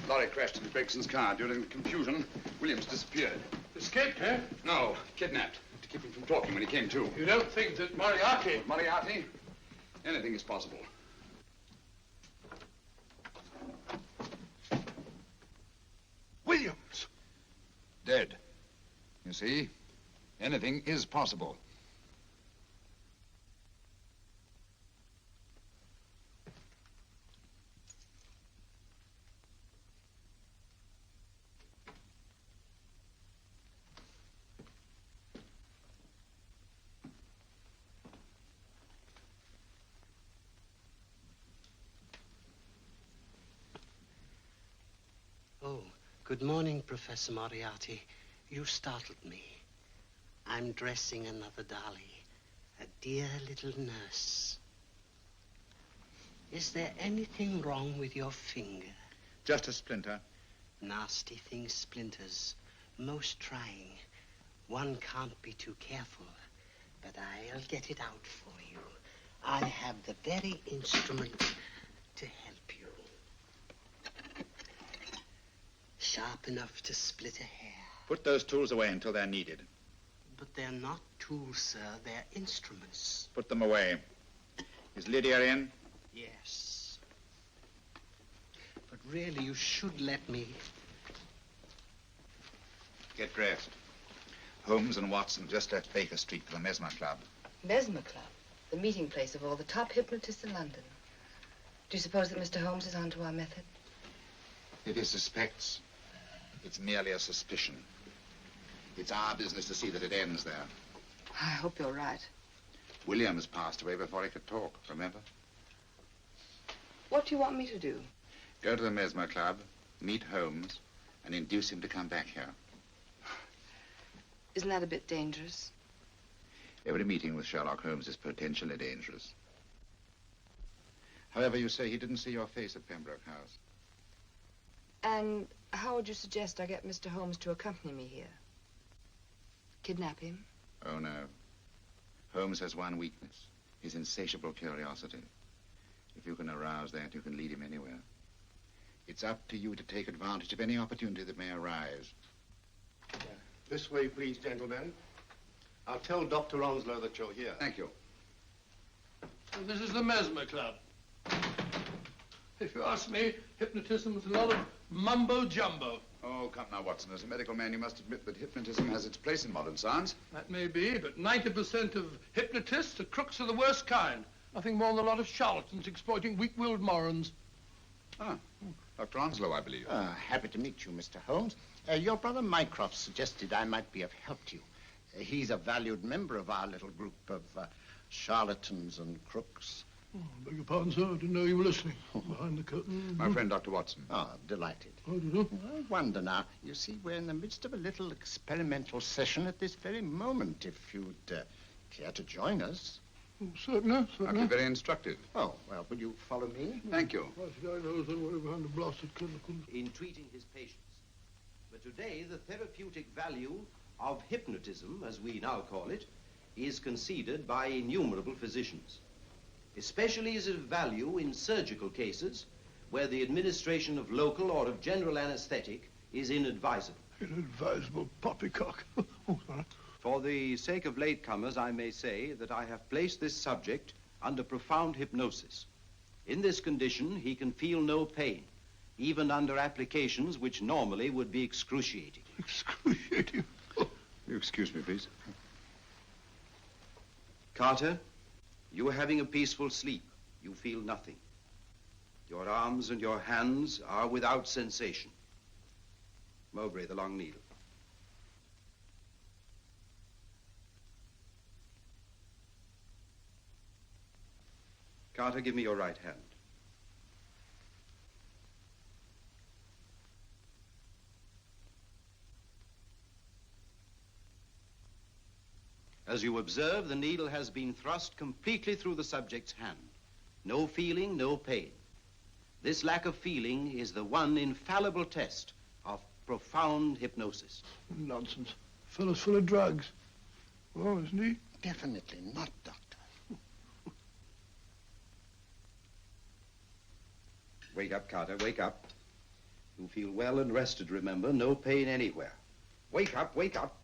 Lorry crashed into Gregson's car. During the confusion, Williams disappeared. Escaped, eh? No, kidnapped. To keep him from talking when he came to. You don't think that Moriarty... Moriarty? Anything is possible. Williams! Dead. You see? Anything is possible. Good morning, Professor Moriarty. You startled me. I'm dressing another dolly, a dear little nurse. Is there anything wrong with your finger? Just a splinter. Nasty thing, splinters. Most trying. One can't be too careful, but I'll get it out for you. I have the very instrument to help you. Sharp enough to split a hair. Put those tools away until they're needed. But they're not tools, sir. They're instruments. Put them away. Is Lydia in? Yes. But really, you should let me. Get dressed. Holmes and Watson just left Baker Street for the Mesmer Club. Mesmer Club? The meeting place of all the top hypnotists in London. Do you suppose that Mr. Holmes is onto our method? If he suspects, it's merely a suspicion. It's our business to see that it ends there. I hope you're right. Williams passed away before he could talk, remember? What do you want me to do? Go to the Mesmer Club, meet Holmes, and induce him to come back here. Isn't that a bit dangerous? Every meeting with Sherlock Holmes is potentially dangerous. However, you say he didn't see your face at Pembroke House. And how would you suggest I get Mr. Holmes to accompany me here? Kidnap him? Oh, no. Holmes has one weakness, his insatiable curiosity. If you can arouse that, you can lead him anywhere. It's up to you to take advantage of any opportunity that may arise. This way, please, gentlemen. I'll tell Dr. Onslow that you're here. Thank you. So this is the Mesmer Club. If you ask me, hypnotism is a lot of mumbo-jumbo. Oh, come now, Watson. As a medical man, you must admit that hypnotism has its place in modern science. That may be, but 90% of hypnotists are crooks of the worst kind. Nothing more than a lot of charlatans exploiting weak-willed morons. Ah, Dr. Onslow, I believe. Happy to meet you, Mr. Holmes. Your brother Mycroft suggested I might be of help to you. He's a valued member of our little group of charlatans and crooks. Oh, beg your pardon, sir. I didn't know you were listening. Behind the curtain. My friend, Dr. Watson. Oh, delighted. Oh, did you? I wonder now. You see, we're in the midst of a little experimental session at this very moment. If you'd care to join us. Oh, certainly, certainly. That'd be very instructive. Oh, well, will you follow me? Thank you. In treating his patients. But today, the therapeutic value of hypnotism, as we now call it, is conceded by innumerable physicians. Especially is it of value in surgical cases where the administration of local or of general anesthetic is inadvisable. Inadvisable poppycock. Oh, sorry. For the sake of latecomers, I may say that I have placed this subject under profound hypnosis. In this condition, he can feel no pain, even under applications which normally would be excruciating. Excruciating? You excuse me, please. Carter, you are having a peaceful sleep. You feel nothing. Your arms and your hands are without sensation. Mowbray, the long needle. Carter, give me your right hand. As you observe, the needle has been thrust completely through the subject's hand. No feeling, no pain. This lack of feeling is the one infallible test of profound hypnosis. Nonsense. Fellow's full of drugs. Oh, isn't he? Definitely not, Doctor. Wake up, Carter, wake up. You feel well and rested, remember. No pain anywhere. Wake up, wake up.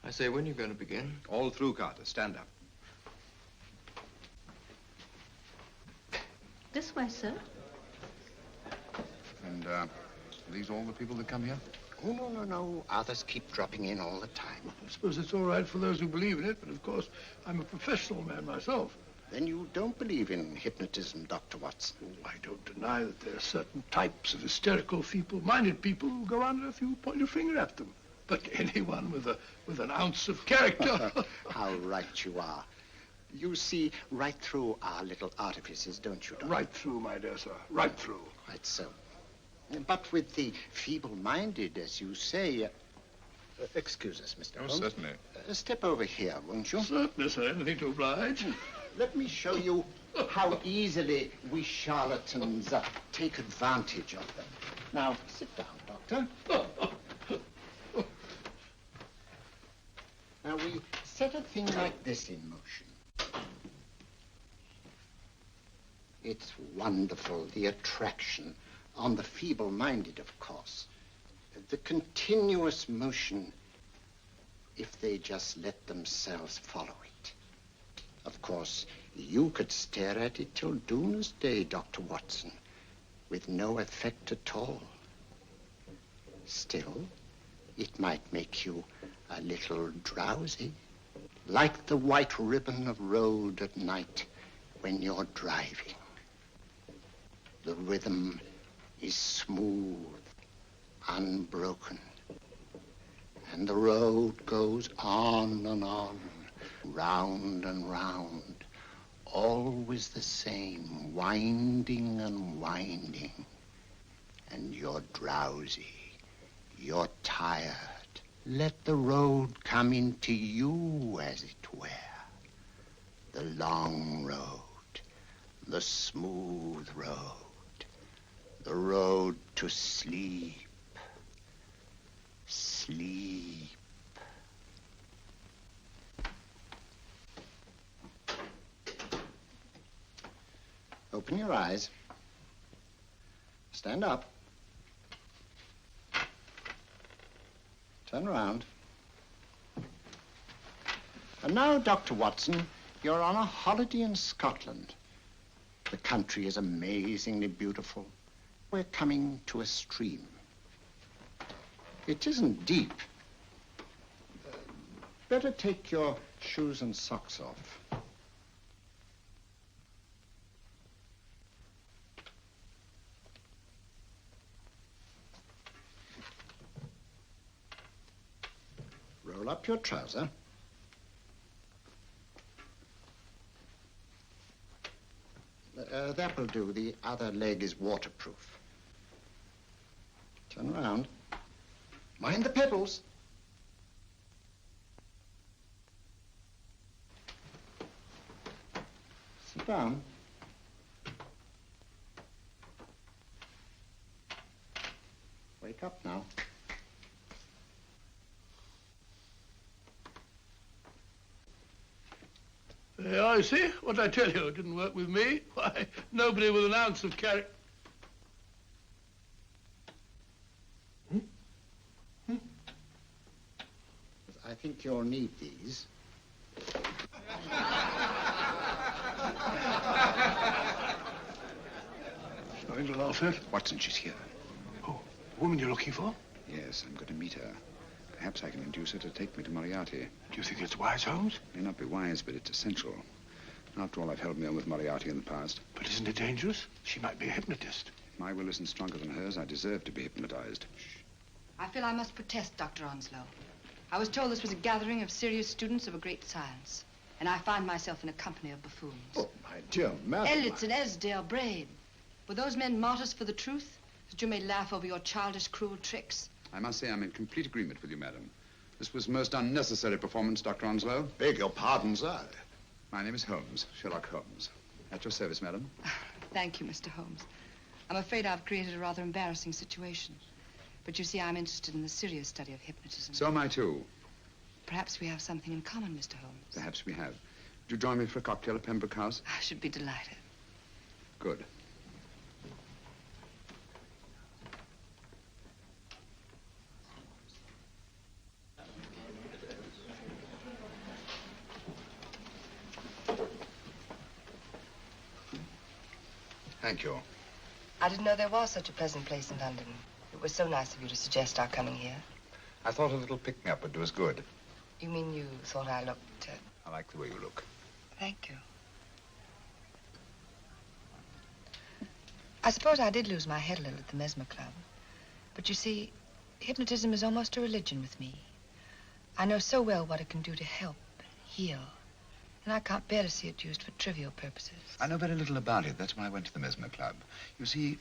I say, when are you going to begin? All through, Carter. Stand up. This way, sir. And, are these all the people that come here? Oh, no. Others keep dropping in all the time. I suppose it's all right for those who believe in it, but of course, I'm a professional man myself. Then you don't believe in hypnotism, Dr. Watson? Oh, I don't deny that there are certain types of hysterical, feeble-minded people who go under if you point your finger at them. But anyone with an ounce of character... How right you are. You see right through our little artifices, don't you, Doctor? Right through, my dear sir. Right through. Quite so. But with the feeble-minded, as you say... excuse us, Mr. Holmes. Certainly. Step over here, won't you? Certainly, sir. Anything to oblige. Let me show you how easily we charlatans take advantage of them. Now, sit down, Doctor. Now, we set a thing like this in motion. It's wonderful, the attraction on the feeble-minded, of course. The continuous motion, if they just let themselves follow it. Of course, you could stare at it till doomsday, Dr. Watson, with no effect at all. Still, it might make you a little drowsy, like the white ribbon of road at night when you're driving. The rhythm is smooth, unbroken, and the road goes on and on, round and round, always the same, winding and winding. And you're drowsy, you're tired. Let the road come into you, as it were. The long road, the smooth road, the road to sleep. Sleep. Open your eyes. Stand up. Turn around. And now, Dr. Watson, you're on a holiday in Scotland. The country is amazingly beautiful. We're coming to a stream. It isn't deep. Better take your shoes and socks off. Roll up your trouser. That will do. The other leg is waterproof. Turn around. Mind the pedals. Sit down. Wake up now. Yeah, you see? What I tell you, it didn't work with me. Why, nobody with an ounce of character... I think you'll need these. Nothing to laugh at. Watson, she's here. Oh, the woman you're looking for? Yes, I'm going to meet her. Perhaps I can induce her to take me to Moriarty. Do you think it's wise, Holmes? May not be wise, but it's essential. After all, I've held me on with Moriarty in the past. But isn't it dangerous? She might be a hypnotist. If my will isn't stronger than hers, I deserve to be hypnotized. I feel I must protest, Dr. Onslow. I was told this was a gathering of serious students of a great science, and I find myself in a company of buffoons. Oh, my dear madam. Elliott's and Esdale Braid. Were those men martyrs for the truth? That you may laugh over your childish, cruel tricks? I must say I'm in complete agreement with you, madam. This was most unnecessary performance, Dr. Onslow. Beg your pardon, sir. My name is Holmes, Sherlock Holmes. At your service, madam. Thank you, Mr. Holmes. I'm afraid I've created a rather embarrassing situation. But you see, I'm interested in the serious study of hypnotism. So am I, too. Perhaps we have something in common, Mr. Holmes. Perhaps we have. Would you join me for a cocktail at Pembroke House? I should be delighted. Good. Thank you. I didn't know there was such a pleasant place in London. It was so nice of you to suggest our coming here. I thought a little picking-up would do us good. You mean you thought I looked... I like the way you look. Thank you. I suppose I did lose my head a little at the Mesmer Club. But you see, hypnotism is almost a religion with me. I know so well what it can do to help, heal, And I can't bear to see it used for trivial purposes. I know very little about it. That's why I went to the Mesmer Club. You see,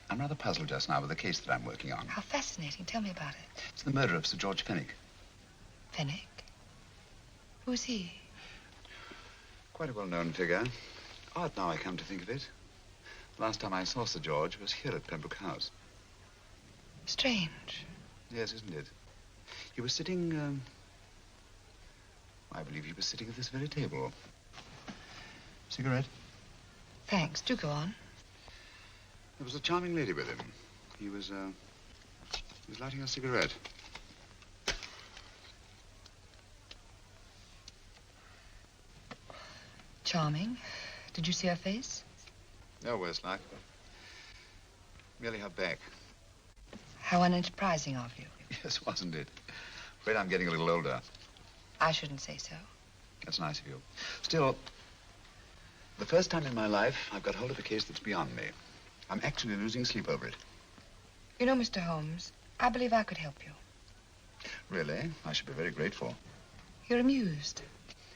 I'm rather puzzled just now with the case that I'm working on. How fascinating. Tell me about it. It's the murder of Sir George Fenwick. Fenwick? Who's he? Quite a well-known figure. Odd now I come to think of it. Last time I saw Sir George was here at Pembroke House. Strange. Yes, isn't it? He was sitting, I believe he was sitting at this very table. Cigarette? Thanks. Do go on. There was a charming lady with him. He was lighting a cigarette. Charming. Did you see her face? No worse like. Merely her back. How unenterprising of you. Yes, wasn't it? Afraid I'm getting a little older. I shouldn't say so. That's nice of you. Still, the first time in my life, I've got hold of a case that's beyond me. I'm actually losing sleep over it. You know, Mr. Holmes, I believe I could help you. Really? I should be very grateful. You're amused.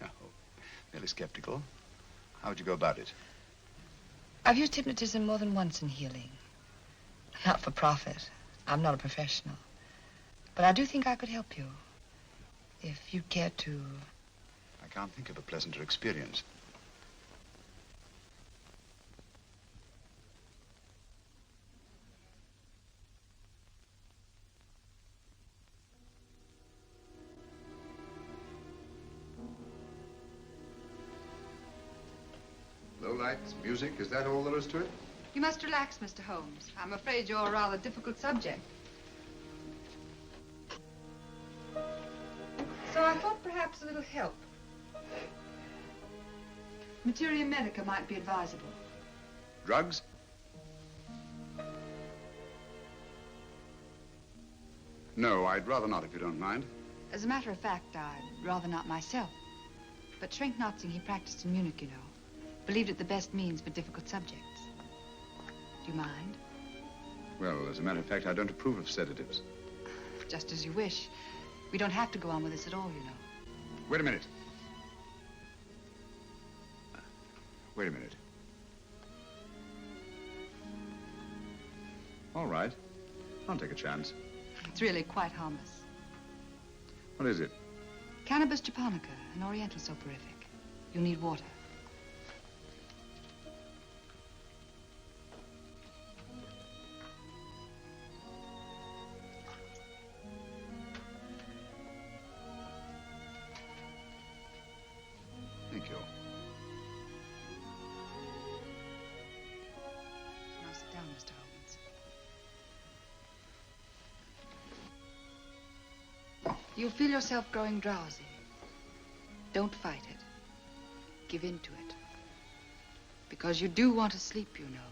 Oh, merely skeptical. How would you go about it? I've used hypnotism more than once in healing. Not for profit. I'm not a professional. But I do think I could help you. If you care to... I can't think of a pleasanter experience. Low lights, music, is that all there is to it? You must relax, Mr. Holmes. I'm afraid you're a rather difficult subject. So I thought perhaps a little help. Materia medica might be advisable. Drugs? No, I'd rather not, if you don't mind. As a matter of fact, I'd rather not myself. But Schrenk-Notzing, he practiced in Munich, you know. Believed it the best means for difficult subjects. Do you mind? Well, as a matter of fact, I don't approve of sedatives. Just as you wish. We don't have to go on with this at all, you know. Wait a minute. Wait a minute. All right. I'll take a chance. It's really quite harmless. What is it? Cannabis japonica, an oriental soporific. You'll need water. Thank you. Now sit down, Mr. Holmes. You'll feel yourself growing drowsy. Don't fight it. Give in to it. Because you do want to sleep, you know.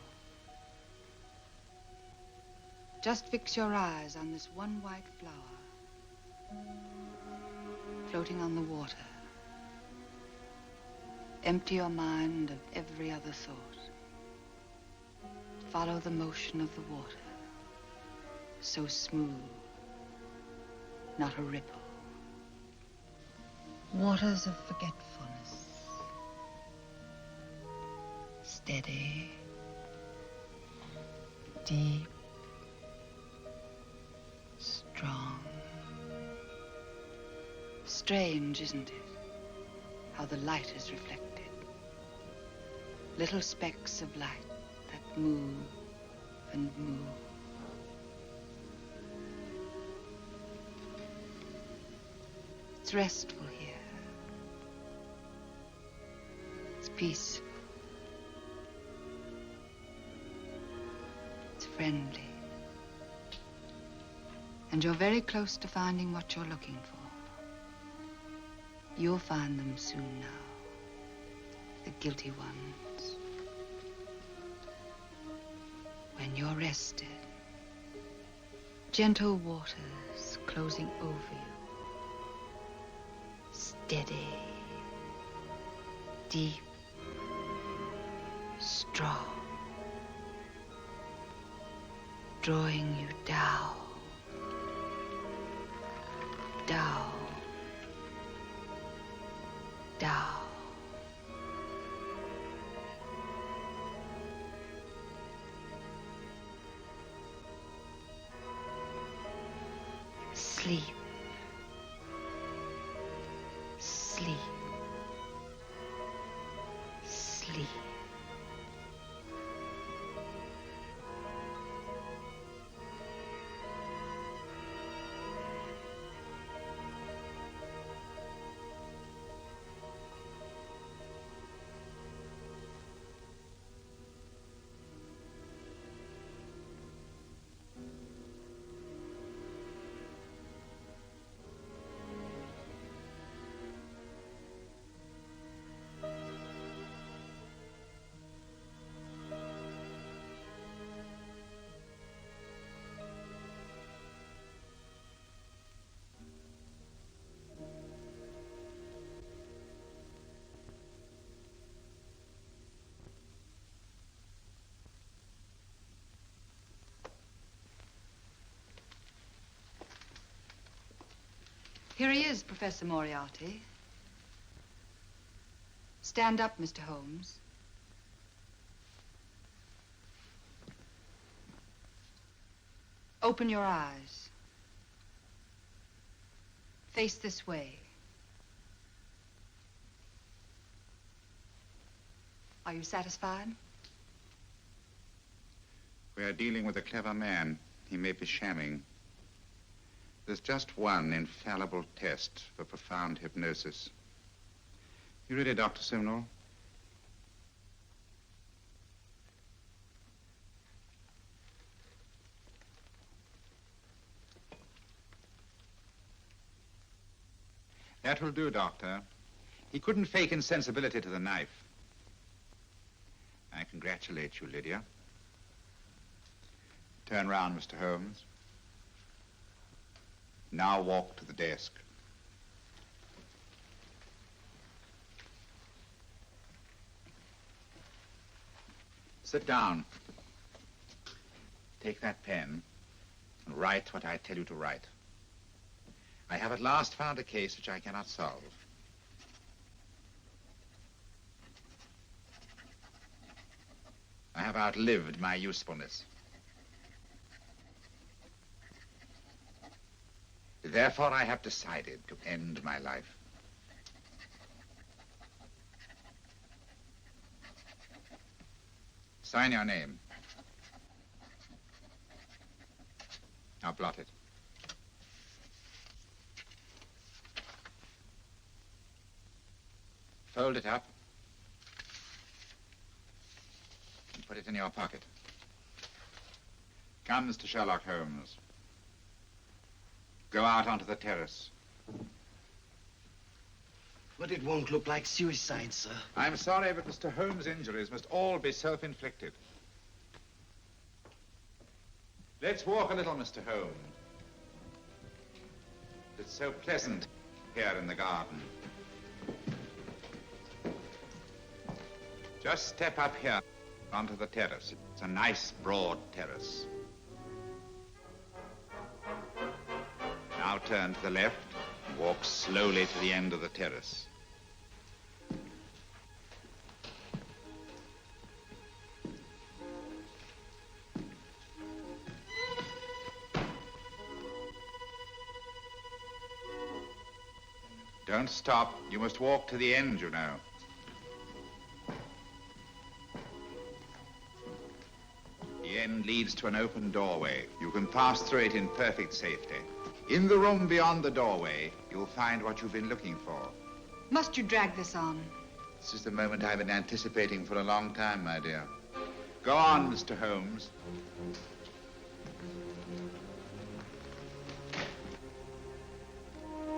Just fix your eyes on this one white flower floating on the water. Empty your mind of every other thought. Follow the motion of the water. So smooth, not a ripple. Waters of forgetfulness. Steady, deep, strong. Strange, isn't it? How the light is reflected. Little specks of light that move and move. It's restful here. It's peaceful. It's friendly. And you're very close to finding what you're looking for. You'll find them soon now. The guilty ones. When you're rested, gentle waters closing over you. Steady, deep, strong. Drawing you down, down, down. Sleep. Sleep. Sleep. Here he is, Professor Moriarty. Stand up, Mr. Holmes. Open your eyes. Face this way. Are you satisfied? We are dealing with a clever man. He may be shamming. There's just one infallible test for profound hypnosis. You ready, Dr. Simnel? That will do, Doctor. He couldn't fake insensibility to the knife. I congratulate you, Lydia. Turn round, Mr. Holmes. Now walk to the desk. Sit down. Take that pen and write what I tell you to write. I have at last found a case which I cannot solve. I have outlived my usefulness. Therefore, I have decided to end my life. Sign your name. Now blot it. Fold it up and put it in your pocket. Come, Mr. Sherlock Holmes. Go out onto the terrace. But it won't look like suicide, sir. I'm sorry, but Mr. Holmes' injuries must all be self-inflicted. Let's walk a little, Mr. Holmes. It's so pleasant here in the garden. Just step up here onto the terrace. It's a nice, broad terrace. Now turn to the left and walk slowly to the end of the terrace. Don't stop. You must walk to the end, you know. The end leads to an open doorway. You can pass through it in perfect safety. In the room beyond the doorway, you'll find what you've been looking for. Must you drag this on? This is the moment I've been anticipating for a long time, my dear. Go on, Mr. Holmes.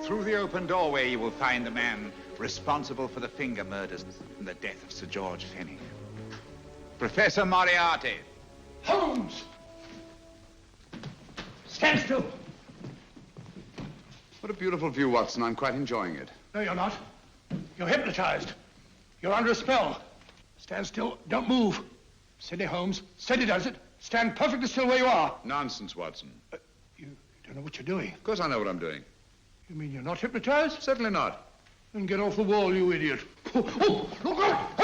Through the open doorway, you will find the man responsible for the finger murders and the death of Sir George Fenwick. Professor Moriarty. Holmes! Stand still. What a beautiful view, Watson. I'm quite enjoying it. No, you're not. You're hypnotized. You're under a spell. Stand still. Don't move. Steady, Holmes. Steady does it. Stand perfectly still where you are. Nonsense, Watson. You don't know what you're doing. Of course I know what I'm doing. You mean you're not hypnotized? Certainly not. Then get off the wall, you idiot. Oh, look out!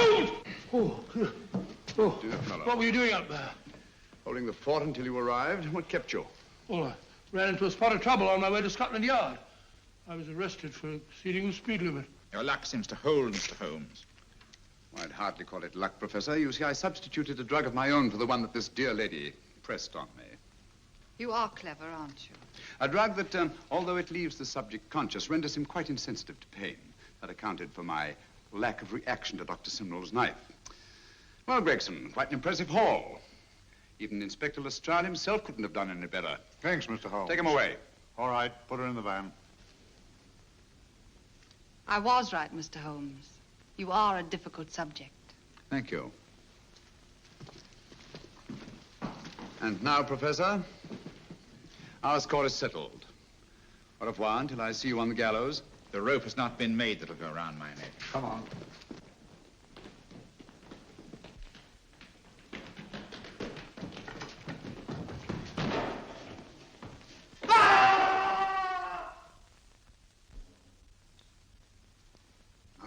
Holmes! Dear fellow. What were you doing up there? Holding the fort until you arrived. What kept you? Well, ran into a spot of trouble on my way to Scotland Yard. I was arrested for exceeding the speed limit. Your luck seems to hold, Mr. Holmes. Well, I'd hardly call it luck, Professor. You see, I substituted a drug of my own for the one that this dear lady pressed on me. You are clever, aren't you? A drug that, although it leaves the subject conscious, renders him quite insensitive to pain. That accounted for my lack of reaction to Dr. Simnel's knife. Well, Gregson, quite an impressive haul. Even Inspector Lestrade himself couldn't have done any better. Thanks, Mr. Holmes. Take him away. All right, put her in the van. I was right, Mr. Holmes. You are a difficult subject. Thank you. And now, Professor, our score is settled. Au revoir until I see you on the gallows. The rope has not been made that'll go around my neck. Come on.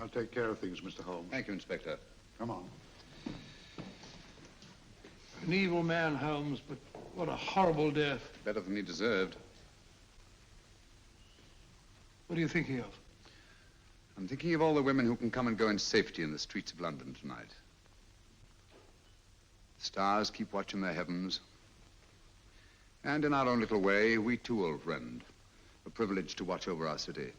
I'll take care of things, Mr. Holmes. Thank you, Inspector. Come on. An evil man, Holmes, but what a horrible death. Better than he deserved. What are you thinking of? I'm thinking of all the women who can come and go in safety in the streets of London tonight. The stars keep watching their heavens. And in our own little way, we too, old friend, are privileged to watch over our city.